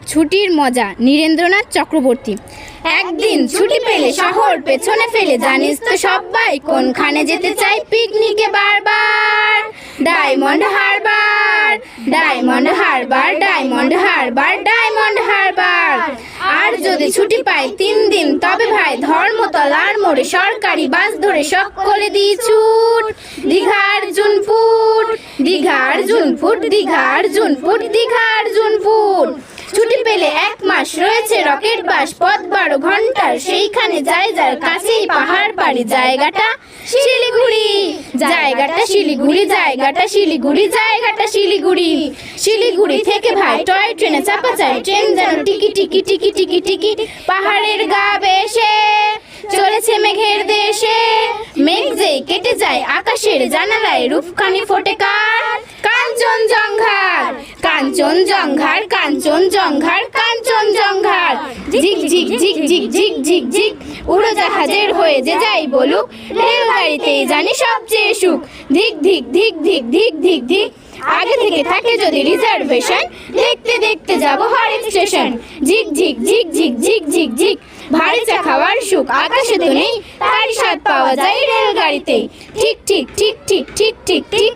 ছুটির মজা নীরেন্দ্রনাথ চক্রবর্তী। একদিন ছুটি পেলে শহর পেছনে ফেলে জানিস তো সবাই কোনখানে যেতে চাই পিকনিকে বারবার। ডায়মন্ড হারবার, ডায়মন্ড হারবার, ডায়মন্ড হারবার, ডায়মন্ড হারবার। আর যদি ছুটি পাই 3 দিন তবে ভাই ধর্মতলার মোড়ে সরকারি বাস ধরে সকলে দিই ছুট। দীঘার জুনপুট, দীঘার জুনপুট, দীঘার জুনপুট, দীঘার জুনপুট। ছুটি পেলে 1 মাস রয়েছে রকেট বাস, পথ 12 ঘন্টার, সেইখানে যাই যার কাছেই পাহাড় পাড়ি। জায়গাটা শিলিগুড়ি, জায়গাটা শিলিগুড়ি, জায়গাটা শিলিগুড়ি, জায়গাটা শিলিগুড়ি। শিলিগুড়ি থেকে ভাই টয় ট্রেনে চাপা যায়, ট্রেন যেন টিকি টিকি টিকি টিকি টিকি পাহাড়ের গা বেশে চলেছে মেঘের দেশে। মেঘ যেই কেটে যায় আকাশের জানালায় রূপখানি ফোটে কার? কাঞ্চনজঙ্ঘার, কাঞ্চনজঙ্ঘার, কাঞ্চনজঙ্ঘার, কাঞ্চনজঙ্ঘার। ঝিক ঝিক ঝিক ঝিক ঝিক ঝিক ঝিক উড়োজাহাজের হয়ে যে যাই বলুক, রেলগাড়িতেই জানি সবচেয়ে সুখ। ধিক ধিক ধিক ধিক ধিক ধিক ধিক আগে থেকে থাকে যদি রিজার্ভেশন, দেখতে দেখতে যাবো হরেক স্টেশন। ঝিক ঝিক ঝিক ঝিক ঝিক ঝিক ঝিক ভারী চা খাওয়ার সুখ আকাশে তো নেই, তারই স্বাদ পাওয়া যায় রেলগাড়িতেই। ঠিক ঠিক ঠিক ঠিক ঠিক ঠিক ঠিক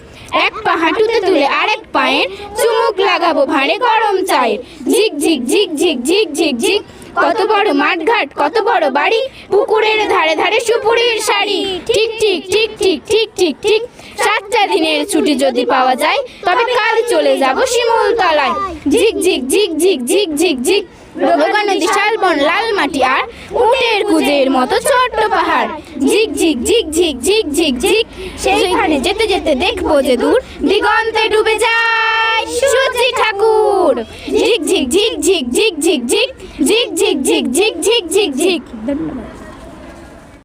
1 পা হাঁটুতে তুলে আরেক পায়ের চুমুক লাগাবো ভাঁড়ে গরম চায়ের। ঝিক ঝিক ঝিক ঝিক ঝিক ঝিক ঝিক কত বড় মাঠঘাট, কত বড় বাড়ি, পুকুরের ধারে ধারে সুপুরির শাড়ি। ঠিক ঠিক ঠিক ঠিক ঠিক ঠিক ঠিক 7টা দিনের ছুটি যদি পাওয়া যায় তবে কাল চলে যাব শিমুলতলায়। ঝিক ঝিক ঝিক ঝিক ঝিক ঝিক ঝিক রোগা নদী, শালবন, লাল মাটি আর উটের কুজের মতো ছোট্ট পাহাড়। ঝিক ঝিক ঝিক ঝিক ঝিক ঝিক ঝিক সেইখানে যেতে যেতে দেখবো যে দূর দিগন্তে ডুবে যায় সূর্যি ঠাকুর। ঝিক ঝিক ঝিক ঝিক ঝিক ঝিক ঝিক ঝিক ঝিক ঝিক ঝিক ঝিক ঝিক ঝিক। ধন্যবাদ।